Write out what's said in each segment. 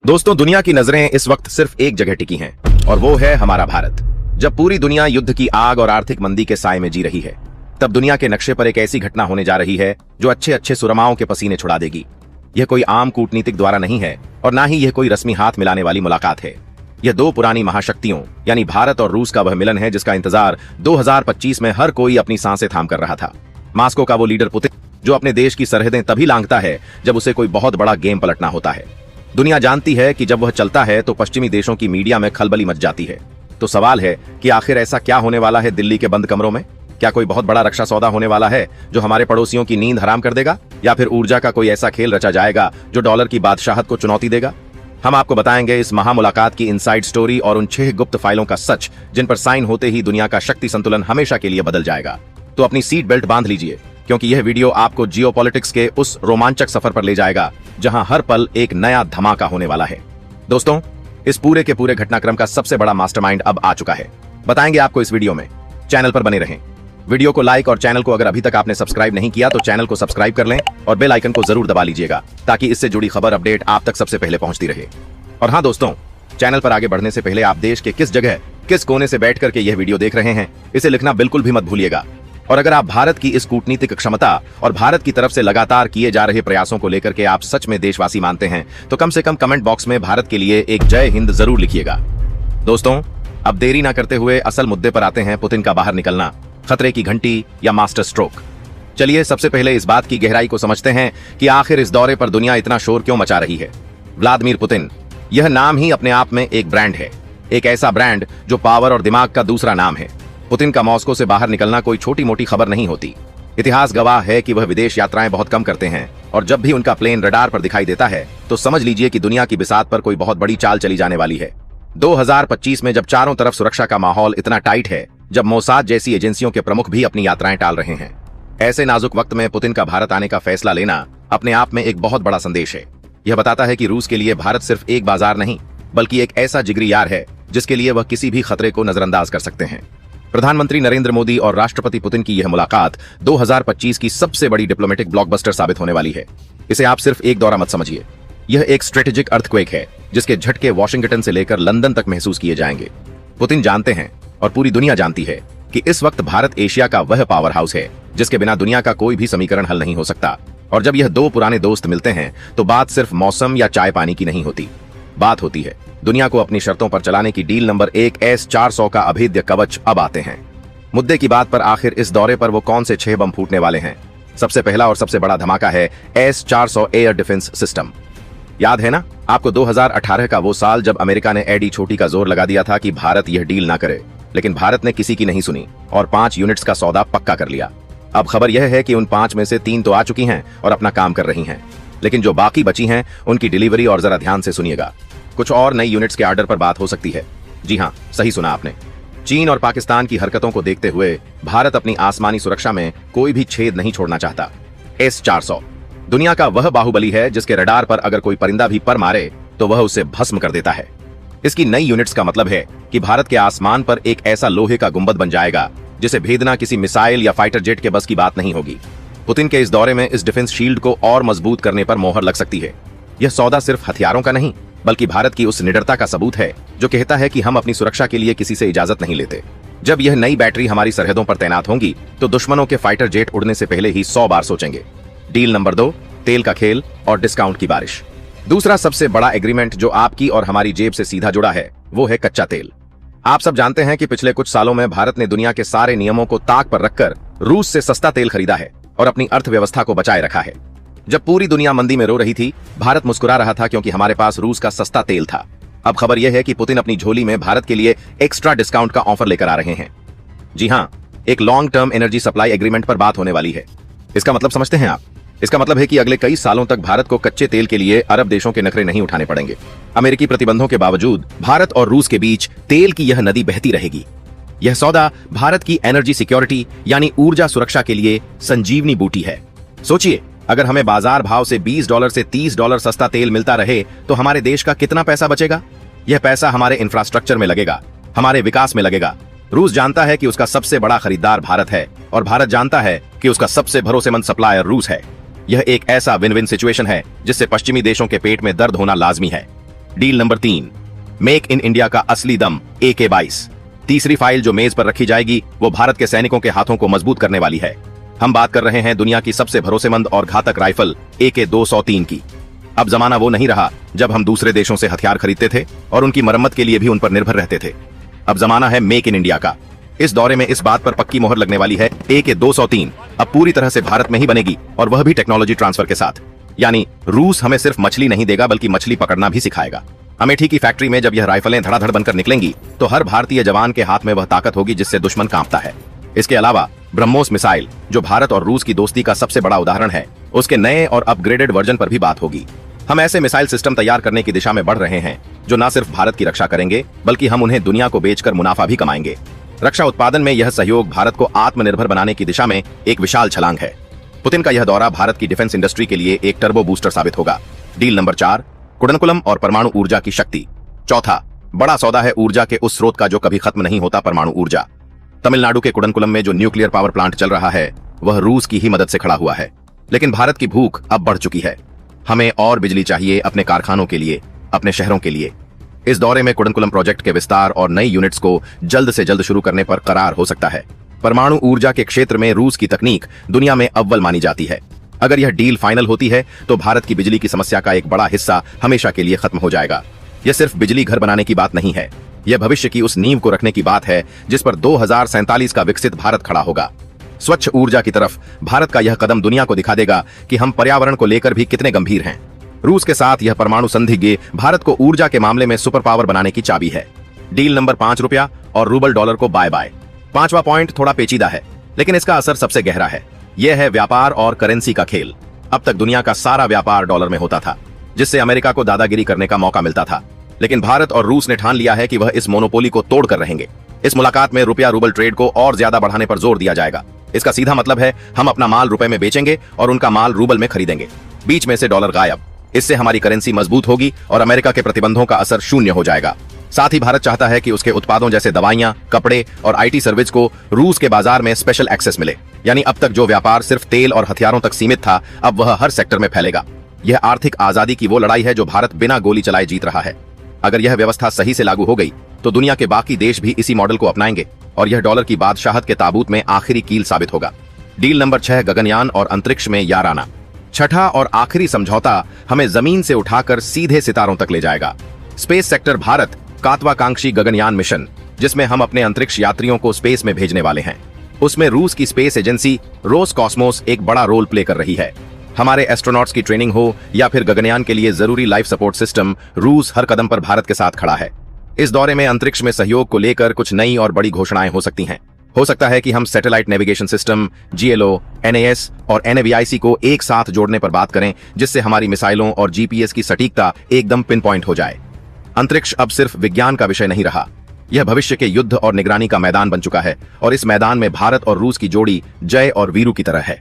दोस्तों, दुनिया की नजरें इस वक्त सिर्फ एक जगह टिकी हैं और वो है हमारा भारत। जब पूरी दुनिया युद्ध की आग और आर्थिक मंदी के साए में जी रही है, तब दुनिया के नक्शे पर एक ऐसी घटना होने जा रही है जो अच्छे अच्छे सुरमाओं के पसीने छुड़ा देगी। यह कोई आम कूटनीतिक द्वारा नहीं है और ना ही यह कोई रस्मी हाथ मिलाने वाली मुलाकात है। यह दो पुरानी महाशक्तियों यानी भारत और रूस का वह मिलन है जिसका इंतजार 2025 में हर कोई अपनी सांसें थाम कर रहा था। मास्को का वो लीडर पुतिन जो अपने देश की सरहदें तभी लांघता है जब उसे कोई बहुत बड़ा गेम पलटना होता है। दुनिया जानती है कि जब वह चलता है तो पश्चिमी देशों की मीडिया में खलबली मच जाती है। तो सवाल है कि आखिर ऐसा क्या होने वाला है दिल्ली के बंद कमरों में? क्या कोई बहुत बड़ा रक्षा सौदा होने वाला है जो हमारे पड़ोसियों की नींद हराम कर देगा, या फिर ऊर्जा का कोई ऐसा खेल रचा जाएगा जो डॉलर की बादशाहत को चुनौती देगा? हम आपको बताएंगे इस महामुलाकात की इनसाइड स्टोरी और उन 6 गुप्त फाइलों का सच जिन पर साइन होते ही दुनिया का शक्ति संतुलन हमेशा के लिए बदल जाएगा। तो अपनी सीट बेल्ट बांध लीजिए, क्योंकि यह वीडियो आपको जियोपॉलिटिक्स के उस रोमांचक सफर पर ले जाएगा जहां हर पल एक नया धमाका होने वाला है। दोस्तों, इस पूरे के पूरे घटनाक्रम का सबसे बड़ा मास्टरमाइंड अब आ चुका है। बताएंगे आपको इस वीडियो में। चैनल पर बने रहें। वीडियो को लाइक और चैनल को अगर अभी तक आपने सब्सक्राइब नहीं किया तो चैनल को सब्सक्राइब कर लें और बेल आइकन को जरूर दबा लीजिएगा ताकि इससे जुड़ी खबर अपडेट आप तक सबसे पहले पहुंचती रहे। और हाँ दोस्तों, चैनल पर आगे बढ़ने से पहले आप देश के किस जगह किस कोने से बैठ करके यह वीडियो देख रहे हैं इसे लिखना बिल्कुल भी मत भूलिएगा। और अगर आप भारत की इस कूटनीतिक क्षमता और भारत की तरफ से लगातार किए जा रहे प्रयासों को लेकर के आप सच में देशवासी मानते हैं तो कम से कम कमेंट बॉक्स में भारत के लिए एक जय हिंद जरूर लिखिएगा। दोस्तों, अब देरी ना करते हुए असल मुद्दे पर आते हैं। पुतिन का बाहर निकलना, खतरे की घंटी या मास्टर स्ट्रोक। चलिए सबसे पहले इस बात की गहराई को समझते हैं कि आखिर इस दौरे पर दुनिया इतना शोर क्यों मचा रही है। व्लादिमीर पुतिन, यह नाम ही अपने आप में एक ब्रांड है, एक ऐसा ब्रांड जो पावर और दिमाग का दूसरा नाम है। पुतिन का मॉस्को से बाहर निकलना कोई छोटी मोटी खबर नहीं होती। इतिहास गवाह है कि वह विदेश यात्राएं बहुत कम करते हैं और जब भी उनका प्लेन रडार पर दिखाई देता है तो समझ लीजिए कि दुनिया की बिसात पर कोई बहुत बड़ी चाल चली जाने वाली है। 2025 में जब चारों तरफ सुरक्षा का माहौल इतना टाइट है, जब मोसाद जैसी एजेंसियों के प्रमुख भी अपनी यात्राएं टाल रहे हैं, ऐसे नाजुक वक्त में पुतिन का भारत आने का फैसला लेना अपने आप में एक बहुत बड़ा संदेश है। यह बताता है कि रूस के लिए भारत सिर्फ एक बाजार नहीं बल्कि एक ऐसा जिगरी यार है जिसके लिए वह किसी भी खतरे को नजरअंदाज कर सकते हैं। प्रधानमंत्री नरेंद्र मोदी और राष्ट्रपति पुतिन की यह मुलाकात 2025 की सबसे बड़ी डिप्लोमेटिक ब्लॉकबस्टर साबित होने वाली है। इसे आप सिर्फ एक दौरा मत समझिए, यह एक स्ट्रेटेजिक अर्थक्वेक है जिसके झटके वॉशिंगटन से लेकर लंदन तक महसूस किए जाएंगे। पुतिन जानते हैं और पूरी दुनिया जानती है कि इस वक्त भारत एशिया का वह पावर हाउस है जिसके बिना दुनिया का कोई भी समीकरण हल नहीं हो सकता। और जब यह दो पुराने दोस्त मिलते हैं तो बात सिर्फ मौसम या चाय पानी की नहीं होती, बात होती है दुनिया को अपनी शर्तों पर चलाने की डील नंबर 1 S-400 का अभेद्य कवच। अब आते हैं मुद्दे की बात पर। आखिर इस दौरे पर वो कौन से 6 बम फूटने वाले हैं? सबसे पहला और सबसे बड़ा धमाका है S-400 एयर डिफेंस सिस्टम। याद है ना आपको 2018 का वो साल जब अमेरिका ने एडी छोटी का जोर लगा दिया था कि भारत यह डील ना करे, लेकिन भारत ने किसी की नहीं सुनी और 5 यूनिट्स का सौदा पक्का कर लिया। अब खबर यह है कि उन 5 में से 3 तो आ चुकी हैं और अपना काम कर रही हैं, लेकिन जो बाकी बची हैं उनकी डिलीवरी और जरा ध्यान से सुनिएगा। कुछ और नई यूनिट्स के ऑर्डर पर बात हो सकती है। जी हाँ, सही सुना आपने। चीन और पाकिस्तान की हरकतों को देखते हुए भारत अपनी आसमानी सुरक्षा में कोई भी छेद नहीं छोड़ना चाहता। S-400 दुनिया का वह बाहुबली है जिसके रडार पर अगर कोई परिंदा भी पर मारे तो वह उसे भस्म कर देता है। इसकी नई यूनिट्स का मतलब है कि भारत के आसमान पर एक ऐसा लोहे का गुंबद बन जाएगा जिसे भेदना किसी मिसाइल या फाइटर जेट के बस की बात नहीं होगी। पुतिन के इस दौरे में इस डिफेंस शील्ड को और मजबूत करने पर मोहर लग सकती है। यह सौदा सिर्फ हथियारों का नहीं बल्कि भारत की उस निडरता का सबूत है जो कहता है कि हम अपनी सुरक्षा के लिए किसी से इजाजत नहीं लेते। जब यह नई बैटरी हमारी सरहदों पर तैनात होंगी तो दुश्मनों के फाइटर जेट उड़ने से पहले ही 100 बार सोचेंगे। डील नंबर 2, तेल का खेल और डिस्काउंट की बारिश। दूसरा सबसे बड़ा एग्रीमेंट जो आपकी और हमारी जेब से सीधा जुड़ा है वो है कच्चा तेल। आप सब जानते हैं कि पिछले कुछ सालों में भारत ने दुनिया के सारे नियमों को ताक पर रखकर रूस से सस्ता तेल खरीदा है और अपनी अर्थव्यवस्था को बचाए रखा है। जब पूरी दुनिया मंदी में रो रही थी, भारत मुस्कुरा रहा था क्योंकि हमारे पास रूस का सस्ता तेल था। अब खबर यह है कि पुतिन अपनी झोली में भारत के लिए एक्स्ट्रा डिस्काउंट का ऑफर लेकर आ रहे हैं। जी हाँ, एक long term energy supply agreement पर बात होने वाली है। इसका मतलब समझते हैं आप? इसका मतलब है कि अगले कई सालों तक भारत को कच्चे तेल के लिए अरब देशों के नखरे नहीं उठाने पड़ेंगे। अमेरिकी प्रतिबंधों के बावजूद भारत और रूस के बीच तेल की यह नदी बहती रहेगी। यह सौदा भारत की एनर्जी सिक्योरिटी यानी ऊर्जा सुरक्षा के लिए संजीवनी बूटी है। सोचिए, अगर हमें बाजार भाव से $20 से $30 सस्ता तेल मिलता रहे तो हमारे देश का कितना पैसा बचेगा? यह पैसा हमारे इंफ्रास्ट्रक्चर में लगेगा, हमारे विकास में लगेगा। रूस जानता है कि उसका सबसे बड़ा खरीदार भारत है और भारत जानता है कि उसका सबसे भरोसेमंद सप्लायर रूस है। यह एक ऐसा विन विन सिचुएशन है जिससे पश्चिमी देशों के पेट में दर्द होना लाजमी है। Deal number 3, make in India का असली दम AK-22। तीसरी फाइल जो मेज पर रखी जाएगी वो भारत के सैनिकों के हाथों को मजबूत करने वाली है। हम बात कर रहे हैं दुनिया की सबसे भरोसेमंद और घातक राइफल AK-203 की। अब जमाना वो नहीं रहा जब हम दूसरे देशों से हथियार खरीदते थे और उनकी मरम्मत के लिए भी उन पर निर्भर रहते थे। अब जमाना है मेक इन इंडिया का। इस दौरे में इस बात पर पक्की मोहर लगने वाली है AK-203 अब पूरी तरह से भारत में ही बनेगी, और वह भी टेक्नोलॉजी ट्रांसफर के साथ। यानी रूस हमें सिर्फ मछली नहीं देगा बल्कि मछली पकड़ना भी सिखाएगा। अमेठी की फैक्ट्री में जब यह राइफलें धड़ाधड़ बनकर निकलेंगी तो हर भारतीय जवान के हाथ में वह ताकत होगी जिससे दुश्मन कांपता है। इसके अलावा ब्रह्मोस मिसाइल, जो भारत और रूस की दोस्ती का सबसे बड़ा उदाहरण है, उसके नए और अपग्रेडेड वर्जन पर भी बात होगी। हम ऐसे मिसाइल सिस्टम तैयार करने की दिशा में बढ़ रहे हैं जो न सिर्फ भारत की रक्षा करेंगे बल्कि हम उन्हें दुनिया को बेचकर मुनाफा भी कमाएंगे। रक्षा उत्पादन में यह सहयोग भारत को आत्मनिर्भर बनाने की दिशा में एक विशाल छलांग है। पुतिन का यह दौरा भारत की डिफेंस इंडस्ट्री के लिए एक टर्बो बूस्टर साबित होगा। डील नंबर 4, कुडनकुलम और परमाणु ऊर्जा की शक्ति। चौथा बड़ा सौदा है ऊर्जा के उस स्रोत का जो कभी खत्म नहीं होता, परमाणु ऊर्जा। तमिलनाडु के कुडनकुलम में जो न्यूक्लियर पावर प्लांट चल रहा है वह रूस की ही मदद से खड़ा हुआ है। लेकिन भारत की भूख अब बढ़ चुकी है। हमें और बिजली चाहिए अपने कारखानों के लिए, अपने शहरों के लिए। इस दौरे में कुडनकुलम प्रोजेक्ट के विस्तार और नई यूनिट्स को जल्द से जल्द शुरू करने पर करार हो सकता है। परमाणु ऊर्जा के क्षेत्र में रूस की तकनीक दुनिया में अव्वल मानी जाती है। अगर यह डील फाइनल होती है तो भारत की बिजली की समस्या का एक बड़ा हिस्सा हमेशा के लिए खत्म हो जाएगा। यह सिर्फ बिजली घर बनाने की बात नहीं है, यह भविष्य की उस नींव को रखने की बात है जिस पर 2047 का विकसित भारत खड़ा होगा। स्वच्छ ऊर्जा की तरफ भारत का यह कदम दुनिया को दिखा देगा कि हम पर्यावरण को लेकर भी कितने गंभीर हैं। रूस के साथ यह परमाणु संधि भारत को ऊर्जा के मामले में सुपर पावर बनाने की चाबी है। डील नंबर 5, रुपया और रूबल डॉलर को बाय बाय। पांचवा पॉइंट थोड़ा पेचीदा है लेकिन इसका असर सबसे गहरा है। यह है व्यापार और करेंसी का खेल। अब तक दुनिया का सारा व्यापार डॉलर में होता था, जिससे अमेरिका को दादागिरी करने का मौका मिलता था। लेकिन भारत और रूस ने ठान लिया है कि वह इस मोनोपोली को तोड़ कर रहेंगे। इस मुलाकात में रुपया रूबल ट्रेड को और ज्यादा बढ़ाने पर जोर दिया जाएगा। इसका सीधा मतलब है हम अपना माल रुपए में बेचेंगे और उनका माल रूबल में खरीदेंगे। बीच में से डॉलर गायब। इससे हमारी करेंसी मजबूत होगी और अमेरिका के प्रतिबंधों का असर शून्य हो जाएगा। साथ ही भारत चाहता है कि उसके उत्पादों जैसे दवाइयां, कपड़े और IT सर्विस को रूस के बाजार में स्पेशल एक्सेस मिले। यानी अब तक जो व्यापार सिर्फ तेल और हथियारों तक सीमित था, अब वह हर सेक्टर में फैलेगा। यह आर्थिक आजादी की वो लड़ाई है जो भारत बिना गोली चलाए जीत रहा है। अगर यह व्यवस्था सही से लागू हो गई तो दुनिया के बाकी देश भी इसी मॉडल को अपनाएंगे और यह डॉलर की बादशाहत के ताबूत में आखिरी कील साबित होगा। डील नंबर 6, गगनयान और अंतरिक्ष में याराना। छठा और आखिरी समझौता हमें जमीन से उठाकर सीधे सितारों तक ले जाएगा। स्पेस सेक्टर भारत महत्वाकांक्षी गगनयान मिशन, जिसमें हम अपने अंतरिक्ष यात्रियों को स्पेस में भेजने वाले हैं, उसमें रूस की स्पेस एजेंसी रोसकॉस्मोस एक बड़ा रोल प्ले कर रही है। हमारे एस्ट्रोनॉट्स की ट्रेनिंग हो या फिर गगनयान के लिए जरूरी लाइफ सपोर्ट सिस्टम, रूस हर कदम पर भारत के साथ खड़ा है। इस दौरे में अंतरिक्ष में सहयोग को लेकर कुछ नई और बड़ी घोषणाएं हो सकती हैं। हो सकता है कि हम satellite navigation system, GLO, NAS और NAVIC को एक साथ जोड़ने पर बात करें, जिससे हमारी मिसाइलों और GPS की सटीकता एकदम पिन पॉइंट हो जाए। अंतरिक्ष अब सिर्फ विज्ञान का विषय नहीं रहा, यह भविष्य के युद्ध और निगरानी का मैदान बन चुका है और इस मैदान में भारत और रूस की जोड़ी जय और वीरू की तरह है।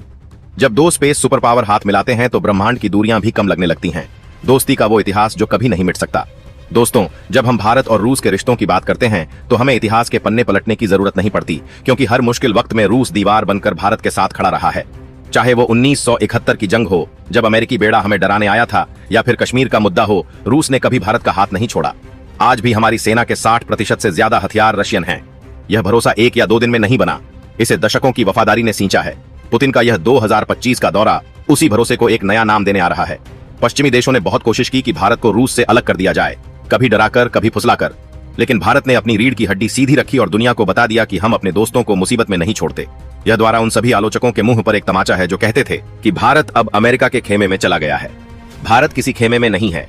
जब दो स्पेस सुपर पावर हाथ मिलाते हैं तो ब्रह्मांड की दूरियां भी कम लगने लगती हैं। दोस्ती का वो इतिहास जो कभी नहीं मिट सकता। दोस्तों, जब हम भारत और रूस के रिश्तों की बात करते हैं तो हमें इतिहास के पन्ने पलटने की जरूरत नहीं पड़ती, क्योंकि हर मुश्किल वक्त में रूस दीवार बनकर भारत के साथ खड़ा रहा है। चाहे वो 1971 की जंग हो, जब अमेरिकी बेड़ा हमें डराने आया था, या फिर कश्मीर का मुद्दा हो, रूस ने कभी भारत का हाथ नहीं छोड़ा। आज भी हमारी सेना के 60% से ज्यादा हथियार रशियन हैं। यह भरोसा 1 या 2 दिन में नहीं बना, इसे दशकों की वफादारी ने सींचा है। पुतिन का यह 2025 का दौरा उसी भरोसे को एक नया नाम देने आ रहा है। पश्चिमी देशों ने बहुत कोशिश की कि भारत को रूस से अलग कर दिया जाए, कभी डराकर, कभी फुसलाकर, लेकिन भारत ने अपनी रीढ़ की हड्डी सीधी रखी और दुनिया को बता दिया कि हम अपने दोस्तों को मुसीबत में नहीं छोड़ते। यह द्वारा उन सभी आलोचकों के मुंह पर एक तमाचा है जो कहते थे कि भारत अब अमेरिका के खेमे में चला गया है। भारत किसी खेमे में नहीं है,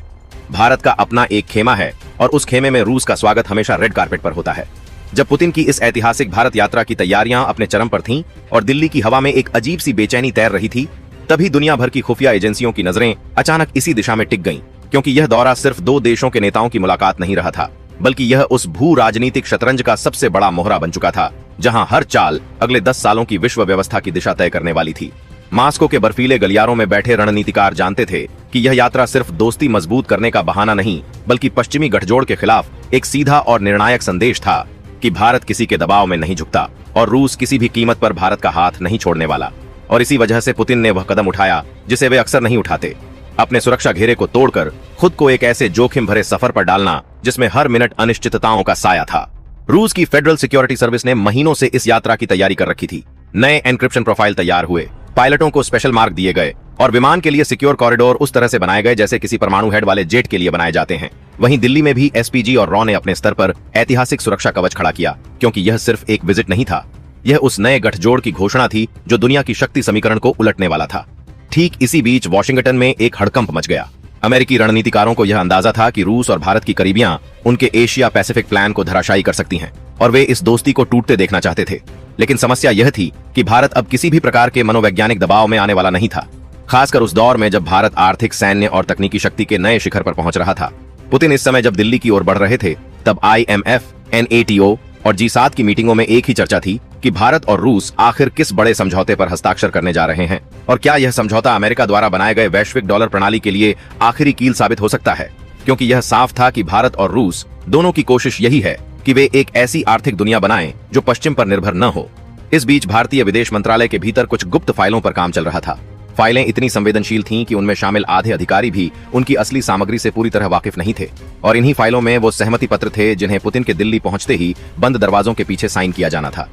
भारत का अपना एक खेमा है और उस खेमे में रूस का स्वागत हमेशा रेड कारपेट पर होता है। जब पुतिन की इस ऐतिहासिक भारत यात्रा की तैयारियां अपने चरम पर थीं और दिल्ली की हवा में एक अजीब सी बेचैनी तैर रही थी, तभी दुनिया भर की खुफिया एजेंसियों की नजरें अचानक इसी दिशा में टिक गईं, क्योंकि यह दौरा सिर्फ 2 देशों के नेताओं की मुलाकात नहीं रहा था, बल्कि यह उस भू राजनीतिक शतरंज का सबसे बड़ा मोहरा बन चुका था, जहां हर चाल अगले 10 सालों की विश्व व्यवस्था की दिशा तय करने वाली थी। मास्को के बर्फीले गलियारों में बैठे रणनीतिकार जानते थे कि यह यात्रा सिर्फ दोस्ती मजबूत करने का बहाना नहीं, बल्कि पश्चिमी गठजोड़ के खिलाफ एक सीधा और निर्णायक संदेश था कि भारत किसी के दबाव में नहीं झुकता और रूस किसी भी कीमत पर भारत का हाथ नहीं छोड़ने वाला। और इसी वजह से पुतिन ने वह कदम उठाया जिसे वे अक्सर नहीं उठाते। अपने सुरक्षा घेरे को तोड़कर खुद को एक ऐसे जोखिम भरे सफर पर डालना जिसमें हर मिनट अनिश्चितताओं का साया था। रूस की फेडरल सिक्योरिटी सर्विस ने महीनों से इस यात्रा की तैयारी कर रखी थी। नए एन्क्रिप्शन प्रोफाइल तैयार हुए, पायलटों को स्पेशल मार्क दिए गए और विमान के लिए सिक्योर कॉरिडोर उस तरह से बनाए गए जैसे किसी परमाणु हेड वाले जेट के लिए बनाए जाते हैं। वहीं दिल्ली में भी एसपीजी और रॉ ने अपने स्तर पर ऐतिहासिक सुरक्षा कवच खड़ा किया, क्योंकि यह सिर्फ एक विजिट नहीं था, यह उस नए गठजोड़ की घोषणा थी जो दुनिया की शक्ति समीकरण को उलटने वाला था। ठीक इसी बीच वॉशिंगटन में एक हड़कंप मच गया। अमेरिकी रणनीतिकारों को यह अंदाजा था कि रूस और भारत की करीबियां उनके एशिया पैसिफिक प्लान को धराशायी कर सकती हैं और वे इस दोस्ती को टूटते देखना चाहते थे। लेकिन समस्या यह थी कि भारत अब किसी भी प्रकार के मनोवैज्ञानिक दबाव में आने वाला नहीं था, खासकर उस दौर में जब भारत आर्थिक, सैन्य और तकनीकी शक्ति के नए शिखर पर पहुंच रहा था। पुतिन इस समय जब दिल्ली की ओर बढ़ रहे थे, तब IMF, NATO और G7 की मीटिंगों में एक ही चर्चा थी कि भारत और रूस आखिर किस बड़े समझौते पर हस्ताक्षर करने जा रहे हैं और क्या यह समझौता अमेरिका द्वारा बनाए गए वैश्विक डॉलर प्रणाली के लिए आखिरी कील साबित हो सकता है। क्योंकि यह साफ था कि भारत और रूस दोनों की कोशिश यही है कि वे एक ऐसी आर्थिक दुनिया बनाएं जो पश्चिम पर निर्भर न हो। इस बीच भारतीय विदेश मंत्रालय के भीतर कुछ गुप्त फाइलों पर काम चल रहा था। फाइलें इतनी संवेदनशील थीं कि उनमें शामिल आधे अधिकारी भी उनकी असली सामग्री से पूरी तरह वाकिफ नहीं थे और इन्हीं फाइलों में वो सहमति पत्र थे जिन्हें पुतिन के दिल्ली पहुंचते ही बंद दरवाजों के पीछे साइन किया जाना था।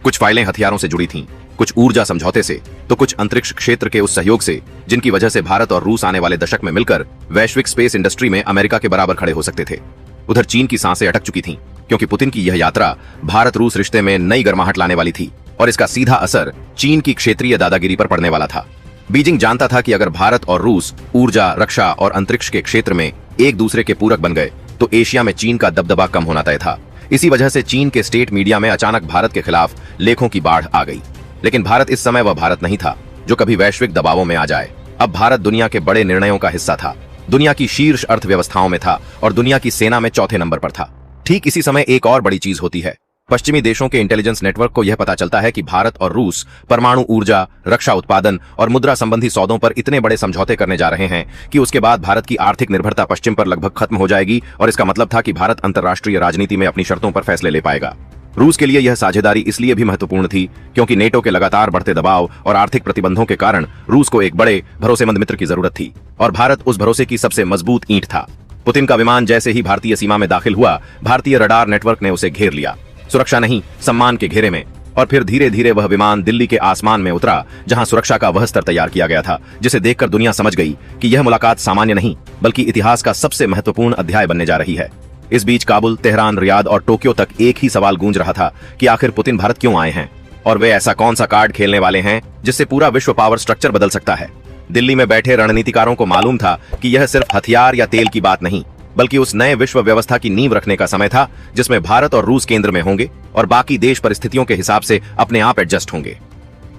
कुछ फाइलें हथियारों से जुड़ी थीं, कुछ ऊर्जा समझौते से, तो कुछ अंतरिक्ष क्षेत्र के उस सहयोग से जिनकी वजह से भारत और रूस आने वाले दशक में मिलकर वैश्विक स्पेस इंडस्ट्री में अमेरिका के बराबर खड़े हो सकते थे। उधर चीन की सांसें अटक चुकी थीं, क्योंकि पुतिन की यह यात्रा भारत रूस रिश्ते में नई गर्माहट लाने वाली थी और इसका सीधा असर चीन की क्षेत्रीय दादागिरी पर पड़ने वाला था। बीजिंग जानता था कि अगर भारत और रूस ऊर्जा, रक्षा और अंतरिक्ष के क्षेत्र में एक दूसरे के पूरक बन गए तो एशिया में चीन का दबदबा कम होना तय था। इसी वजह से चीन के स्टेट मीडिया में अचानक भारत के खिलाफ लेखों की बाढ़ आ गई। लेकिन भारत इस समय वह भारत नहीं था जो कभी वैश्विक दबावों में आ जाए। अब भारत दुनिया के बड़े निर्णयों का हिस्सा था, दुनिया की शीर्ष अर्थव्यवस्थाओं में था और दुनिया की सेना में चौथे नंबर पर था। ठीक इसी समय एक और बड़ी चीज होती है। पश्चिमी देशों के इंटेलिजेंस नेटवर्क को यह पता चलता है कि भारत और रूस परमाणु ऊर्जा, रक्षा उत्पादन और मुद्रा संबंधी सौदों पर इतने बड़े समझौते करने जा रहे हैं कि उसके बाद भारत की आर्थिक निर्भरता पश्चिम पर लगभग खत्म हो जाएगी और इसका मतलब था कि भारत अंतर्राष्ट्रीय राजनीति में अपनी शर्तों पर फैसले ले पाएगा। रूस के लिए यह साझेदारी इसलिए भी महत्वपूर्ण थी क्योंकि नेटो के लगातार बढ़ते दबाव और आर्थिक प्रतिबंधों के कारण रूस को एक बड़े भरोसेमंद मित्र की जरूरत थी और भारत उस भरोसे की सबसे मजबूत ईंट था। पुतिन का विमान जैसे ही भारतीय सीमा में दाखिल हुआ, भारतीय रडार नेटवर्क ने उसे घेर लिया, सुरक्षा नहीं, सम्मान के घेरे में। और फिर धीरे धीरे वह विमान दिल्ली के आसमान में उतरा, जहां सुरक्षा का वह स्तर तैयार किया गया था जिसे देखकर दुनिया समझ गई कि यह मुलाकात सामान्य नहीं बल्कि इतिहास का सबसे महत्वपूर्ण अध्याय बनने जा रही है। इस बीच काबुल, तेहरान, रियाद और टोक्यो तक एक ही सवाल गूंज रहा था कि आखिर पुतिन भारत क्यों आए हैं और वे ऐसा कौन सा कार्ड खेलने वाले हैं जिससे पूरा विश्व पावर स्ट्रक्चर बदल सकता है। दिल्ली में बैठे रणनीतिकारों को मालूम था कि यह सिर्फ हथियार या तेल की बात नहीं बल्कि उस नए विश्व व्यवस्था की नींव रखने का समय था जिसमें भारत और रूस केंद्र में होंगे और बाकी देश परिस्थितियों के हिसाब से अपने आप एडजस्ट होंगे।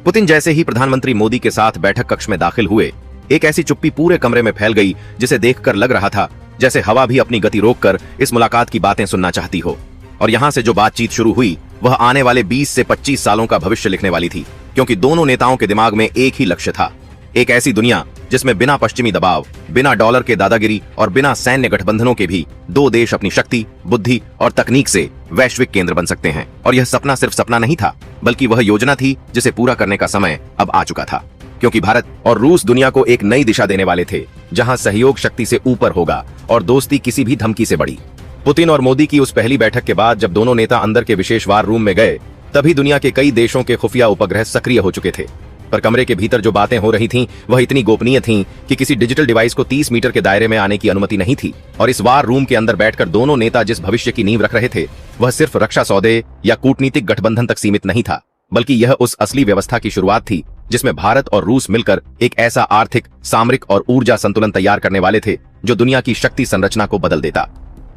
पुतिन जैसे ही प्रधानमंत्री मोदी के साथ बैठक कक्ष में दाखिल हुए, एक ऐसी चुप्पी पूरे कमरे में फैल गई जिसे देखकर लग रहा था जैसे हवा भी अपनी गति रोककर इस मुलाकात की बातें सुनना चाहती हो। और यहां से जो बातचीत शुरू हुई वह आने वाले 20 से 25 सालों का भविष्य लिखने वाली थी, क्योंकि दोनों नेताओं के दिमाग में एक ही लक्ष्य था, एक ऐसी दुनिया जिसमें बिना पश्चिमी दबाव, बिना डॉलर के दादागिरी और बिना सैन्य गठबंधनों के भी दो देश अपनी शक्ति, बुद्धि और तकनीक से वैश्विक केंद्र बन सकते हैं। और यह सपना सिर्फ सपना नहीं था बल्कि वह योजना थी जिसे पूरा करने का समय अब आ चुका था, क्योंकि भारत और रूस दुनिया को एक नई दिशा देने वाले थे जहां सहयोग शक्ति से ऊपर होगा और दोस्ती किसी भी धमकी से बड़ी। पुतिन और मोदी की उस पहली बैठक के बाद जब दोनों नेता अंदर के विशेष वार रूम में गए, तभी दुनिया के कई देशों के खुफिया उपग्रह सक्रिय हो चुके थे। पर कमरे के भीतर जो बातें हो रही थीं वह इतनी गोपनीय थीं कि किसी डिजिटल डिवाइस को 30 मीटर के दायरे में आने की अनुमति नहीं थी। और इस वार रूम के अंदर बैठकर दोनों नेता जिस भविष्य की नींव रख रहे थे वह सिर्फ रक्षा सौदे या कूटनीतिक गठबंधन तक सीमित नहीं था, बल्कि यह उस असली व्यवस्था की शुरुआत थी जिसमें भारत और रूस मिलकर एक ऐसा आर्थिक, सामरिक और ऊर्जा संतुलन तैयार करने वाले थे जो दुनिया की शक्ति संरचना को बदल देता।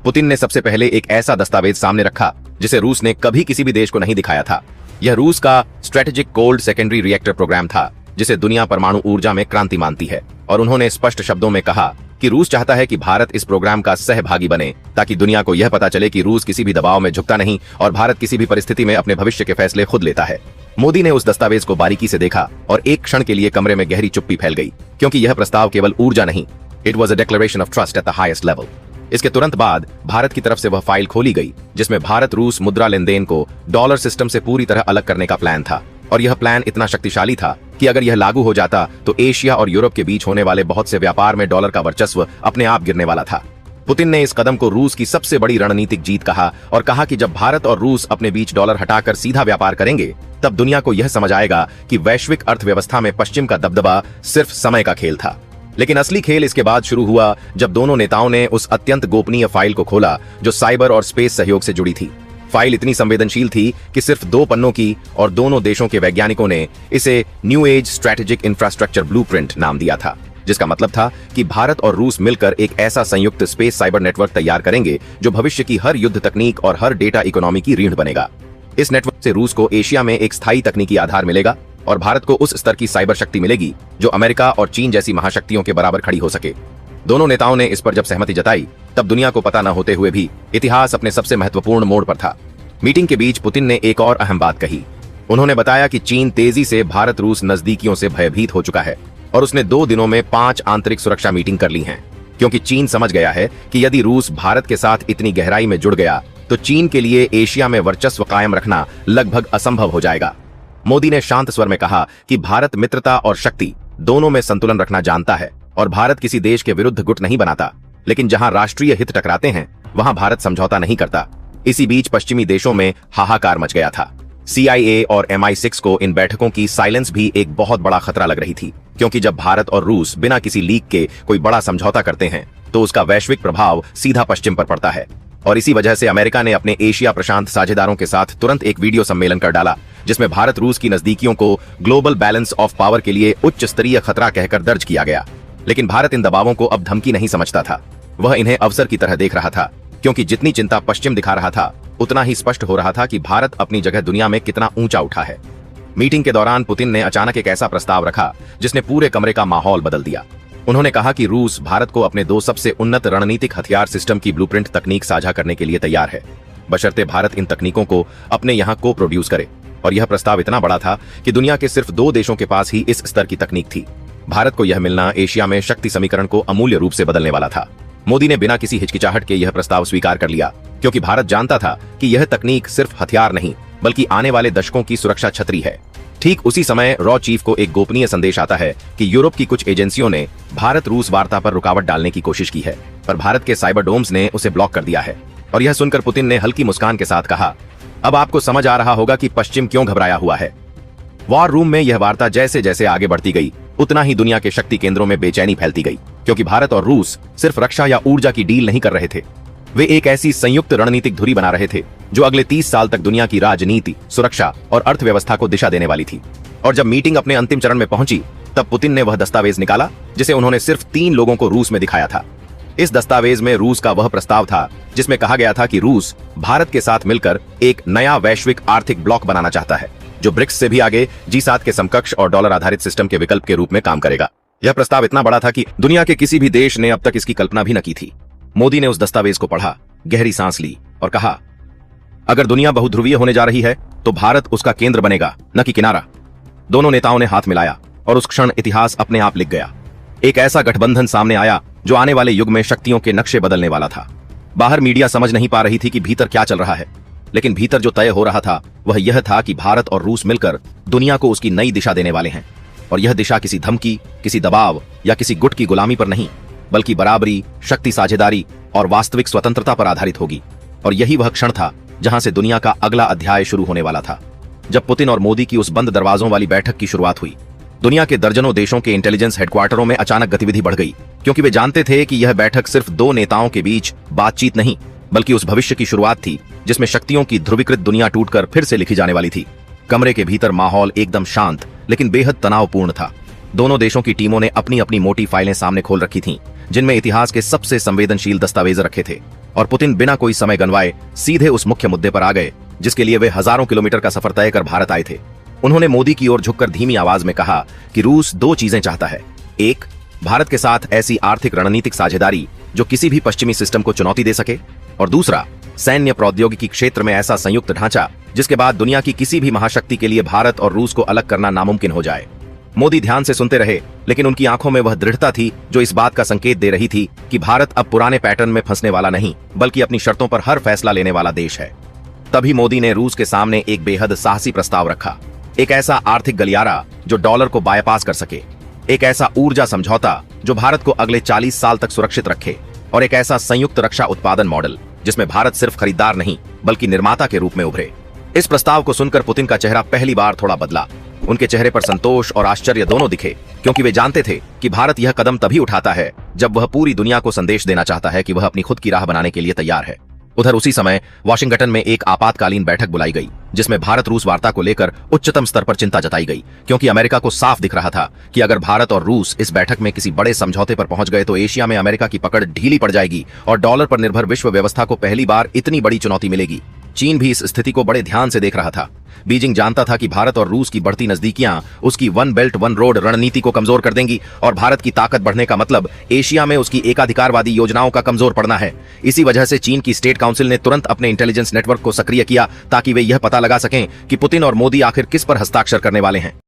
पुतिन ने सबसे पहले एक ऐसा दस्तावेज सामने रखा जिसे रूस ने कभी किसी भी देश को नहीं दिखाया था। यह रूस का strategic cold secondary reactor programme था जिसे दुनिया परमाणु ऊर्जा में क्रांति मानती है। और उन्होंने स्पष्ट शब्दों में कहा कि रूस चाहता है कि भारत इस प्रोग्राम का सहभागी बने ताकि दुनिया को यह पता चले कि रूस किसी भी दबाव में झुकता नहीं और भारत किसी भी परिस्थिति में अपने भविष्य के फैसले खुद लेता है। मोदी ने उस दस्तावेज को बारीकी से देखा और एक क्षण के लिए कमरे में गहरी चुप्पी फैल गई, क्योंकि यह प्रस्ताव केवल ऊर्जा नहीं, it was a declaration of trust at the highest level. इसके तुरंत बाद भारत की तरफ से वह फाइल खोली गई जिसमें भारत रूस मुद्रा लेन देन को डॉलर सिस्टम से पूरी तरह अलग करने का प्लान था। और यह प्लान इतना शक्तिशाली था कि अगर यह लागू हो जाता तो एशिया और यूरोप के बीच होने वाले बहुत से व्यापार में डॉलर का वर्चस्व अपने आप गिरने वाला था। पुतिन ने इस कदम को रूस की सबसे बड़ी रणनीतिक जीत कहा और कहा कि जब भारत और रूस अपने बीच डॉलर हटाकर सीधा व्यापार करेंगे तब दुनिया को यह समझ आएगा कि वैश्विक अर्थव्यवस्था में पश्चिम का दबदबा सिर्फ समय का खेल था। लेकिन असली खेल इसके बाद शुरू हुआ जब दोनों नेताओं ने उस अत्यंत गोपनीय फाइल को खोला जो साइबर और स्पेस सहयोग से जुड़ी थी। फाइल इतनी संवेदनशील थी कि सिर्फ 2 पन्नों की और दोनों देशों के वैज्ञानिकों ने इसे new age strategic infrastructure blueprint नाम दिया था, जिसका मतलब था कि भारत और रूस मिलकर एक ऐसा संयुक्त स्पेस साइबर नेटवर्क तैयार करेंगे जो भविष्य की हर युद्ध तकनीक और हर डेटा इकोनॉमी की रीढ़ बनेगा। इस नेटवर्क से रूस को एशिया में एक स्थायी तकनीकी आधार मिलेगा और भारत को उस स्तर की साइबर शक्ति मिलेगी जो अमेरिका और चीन जैसी महाशक्तियों के बराबर खड़ी हो सके। दोनों नेताओं ने इस पर जब सहमति जताई तब दुनिया को पता न होते हुए भी इतिहास अपने सबसे महत्वपूर्ण मोड़ पर था। मीटिंग के बीच पुतिन ने एक और अहम बात कही। उन्होंने बताया कि चीन तेजी से भारत रूस नजदीकियों से भयभीत हो चुका है और उसने 2 दिनों में 5 आंतरिक सुरक्षा मीटिंग कर ली हैं, क्योंकि चीन समझ गया है कि यदि रूस भारत के साथ इतनी गहराई में जुड़ गया तो चीन के लिए एशिया में वर्चस्व कायम रखना लगभग असंभव हो जाएगा। मोदी ने शांत स्वर में कहा कि भारत मित्रता और शक्ति दोनों में संतुलन रखना जानता है और भारत किसी देश के विरुद्ध गुट नहीं बनाता, लेकिन जहां राष्ट्रीय हित टकराते हैं वहां भारत समझौता नहीं करता। इसी बीच पश्चिमी देशों में हाहाकार मच गया था। CIA और MI6 को इन बैठकों की साइलेंस भी एक बहुत बड़ा खतरा लग रही थी, क्योंकि जब भारत और रूस बिना किसी लीक के कोई बड़ा समझौता करते हैं तो उसका वैश्विक प्रभाव सीधा पश्चिम पर पड़ता है। और इसी वजह से अमेरिका ने अपने एशिया प्रशांत साझेदारों के साथ तुरंत एक वीडियो सम्मेलन कर डाला जिसमें भारत रूस की नजदीकियों को ग्लोबल बैलेंस ऑफ पावर के लिए उच्च स्तरीय खतरा कहकर दर्ज किया गया। लेकिन भारत इन दबावों को अब धमकी नहीं समझता था, वह इन्हें अवसर की तरह देख रहा था, क्योंकि जितनी चिंता पश्चिम दिखा रहा था उतना ही स्पष्ट हो रहा था कि भारत अपनी जगह दुनिया में कितना ऊंचा उठा है। मीटिंग के दौरान पुतिन ने अचानक एक ऐसा प्रस्ताव रखा जिसने पूरे कमरे का माहौल बदल दिया। उन्होंने कहा कि रूस भारत को अपने 2 सबसे उन्नत रणनीतिक हथियार सिस्टम की ब्लूप्रिंट तकनीक साझा करने के लिए तैयार है, बशर्ते भारत इन तकनीकों को अपने यहाँ को प्रोड्यूस करे। और यह प्रस्ताव इतना बड़ा था कि दुनिया के सिर्फ 2 देशों के पास ही इस स्तर की तकनीक थी। भारत को यह मिलना एशिया में शक्ति समीकरण को अमूल्य रूप से बदलने वाला था। मोदी ने बिना किसी हिचकिचाहट के यह प्रस्ताव स्वीकार कर लिया, क्योंकि भारत जानता था कि यह तकनीक सिर्फ हथियार नहीं बल्कि आने वाले दशकों की सुरक्षा छतरी है। ठीक उसी समय रॉ चीफ को एक गोपनीय संदेश आता है कि यूरोप की कुछ एजेंसियों ने भारत रूस वार्ता पर रुकावट डालने की कोशिश की है, पर भारत के साइबर डोम्स ने उसे ब्लॉक कर दिया है। और यह सुनकर पुतिन ने हल्की मुस्कान के साथ कहा, अब आपको समझ आ रहा होगा कि पश्चिम क्यों घबराया हुआ है। वॉर रूम में यह वार्ता जैसे जैसे आगे बढ़ती गई उतना ही दुनिया के शक्ति केंद्रों में बेचैनी फैलती गई, क्योंकि भारत और रूस सिर्फ रक्षा या ऊर्जा की डील नहीं कर रहे थे, वे एक ऐसी संयुक्त रणनीतिक धुरी बना रहे थे जो अगले 30 साल तक दुनिया की राजनीति, सुरक्षा और अर्थव्यवस्था को दिशा देने वाली थी। और जब मीटिंग अपने अंतिम चरण में पहुंची तब पुतिन ने वह दस्तावेज निकाला जिसे उन्होंने सिर्फ 3 लोगों को रूस में दिखाया था। इस दस्तावेज में रूस का वह प्रस्ताव था जिसमें कहा गया था कि रूस भारत के साथ मिलकर एक नया वैश्विक आर्थिक ब्लॉक बनाना चाहता है जो ब्रिक्स से भी आगे G7 के समकक्ष और डॉलर आधारित सिस्टम के विकल्प के रूप में काम करेगा। यह प्रस्ताव इतना बड़ा था कि दुनिया के किसी भी देश ने अब तक इसकी कल्पना भी न की थी। मोदी ने उस दस्तावेज को पढ़ा, गहरी सांस ली और कहा, अगर दुनिया बहुध्रुवीय होने जा रही है तो भारत उसका केंद्र बनेगा, न कि किनारा। दोनों नेताओं ने हाथ मिलाया और उस क्षण इतिहास अपने आप लिख गया। एक ऐसा गठबंधन सामने आया जो आने वाले युग में शक्तियों के नक्शे बदलने वाला था। बाहर मीडिया समझ नहीं पा रही थी कि भीतर क्या चल रहा है, लेकिन भीतर जो तय हो रहा था वह यह था कि भारत और रूस मिलकर दुनिया को उसकी नई दिशा देने वाले हैं। और यह दिशा किसी धमकी, किसी दबाव या किसी गुट की गुलामी पर नहीं, बल्कि बराबरी, शक्ति साझेदारी और वास्तविक स्वतंत्रता पर आधारित होगी। और यही वह क्षण था जहां से दुनिया का अगला अध्याय शुरू होने वाला था। जब पुतिन और मोदी की उस बंद दरवाजों वाली बैठक की शुरुआत हुई, दुनिया के दर्जनों देशों के इंटेलिजेंस हेडक्वार्टरों में अचानक गतिविधि बढ़ गई, क्योंकि वे जानते थे कि यह बैठक सिर्फ 2 नेताओं के बीच बातचीत नहीं बल्कि उस भविष्य की शुरुआत थी जिसमें शक्तियों की ध्रुवीकृत दुनिया टूटकर फिर से लिखी जाने वाली थी। कमरे के भीतर माहौल एकदम शांत लेकिन बेहद तनावपूर्ण था। दोनों देशों की टीमों ने अपनी अपनी मोटी फाइलें सामने खोल रखी थीं, जिनमें इतिहास के सबसे संवेदनशील दस्तावेज रखे थे। और पुतिन बिना कोई समय गंवाए सीधे उस मुख्य मुद्दे पर आ गए जिसके लिए वे हजारों किलोमीटर का सफर तय कर भारत आए थे। उन्होंने मोदी की ओर झुककर धीमी आवाज में कहा कि रूस 2 चीजें चाहता है। एक, भारत के साथ ऐसी आर्थिक रणनीतिक साझेदारी जो किसी भी पश्चिमी सिस्टम को चुनौती दे सके, और दूसरा, सैन्य प्रौद्योगिकी क्षेत्र में ऐसा संयुक्त ढांचा जिसके बाद दुनिया की किसी भी महाशक्ति के लिए भारत और रूस को अलग करना नामुमकिन हो जाए। मोदी ध्यान से सुनते रहे, लेकिन उनकी आंखों में वह दृढ़ता थी जो इस बात का संकेत दे रही थी कि भारत अब पुराने पैटर्न में फंसने वाला नहीं बल्कि अपनी शर्तों पर हर फैसला लेने वाला देश है। तभी मोदी ने रूस के सामने एक बेहद साहसी प्रस्ताव रखा, एक ऐसा आर्थिक गलियारा जो डॉलर को बायपास कर सके, एक ऐसा ऊर्जा समझौता जो भारत को अगले 40 साल तक सुरक्षित रखे, और एक ऐसा संयुक्त रक्षा उत्पादन मॉडल जिसमें भारत सिर्फ खरीदार नहीं बल्कि निर्माता के रूप में उभरे। इस प्रस्ताव को सुनकर पुतिन का चेहरा पहली बार थोड़ा बदला। उनके चेहरे पर संतोष और आश्चर्य दोनों दिखे, क्योंकि वे जानते थे कि भारत यह कदम तभी उठाता है जब वह पूरी दुनिया को संदेश देना चाहता है कि वह अपनी खुद की राह बनाने के लिए तैयार है। उधर उसी समय वाशिंगटन में एक आपातकालीन बैठक बुलाई गई, जिसमें भारत रूस वार्ता को लेकर उच्चतम स्तर पर चिंता जताई गई, क्योंकि अमेरिका को साफ दिख रहा था कि अगर भारत और रूस इस बैठक में किसी बड़े समझौते पर पहुंच गए तो एशिया में अमेरिका की पकड़ ढीली पड़ जाएगी और डॉलर पर निर्भर विश्व व्यवस्था को पहली बार इतनी बड़ी चुनौती मिलेगी। चीन भी इस स्थिति को बड़े ध्यान से देख रहा था। बीजिंग जानता था कि भारत और रूस की बढ़ती नजदीकियां उसकी वन बेल्ट वन रोड रणनीति को कमजोर कर देंगी, और भारत की ताकत बढ़ने का मतलब एशिया में उसकी एकाधिकारवादी योजनाओं का कमजोर पड़ना है। इसी वजह से चीन की स्टेट काउंसिल ने तुरंत अपने इंटेलिजेंस नेटवर्क को सक्रिय किया ताकि वे यह पता लगा सकें कि पुतिन और मोदी आखिर किस पर हस्ताक्षर करने वाले हैं।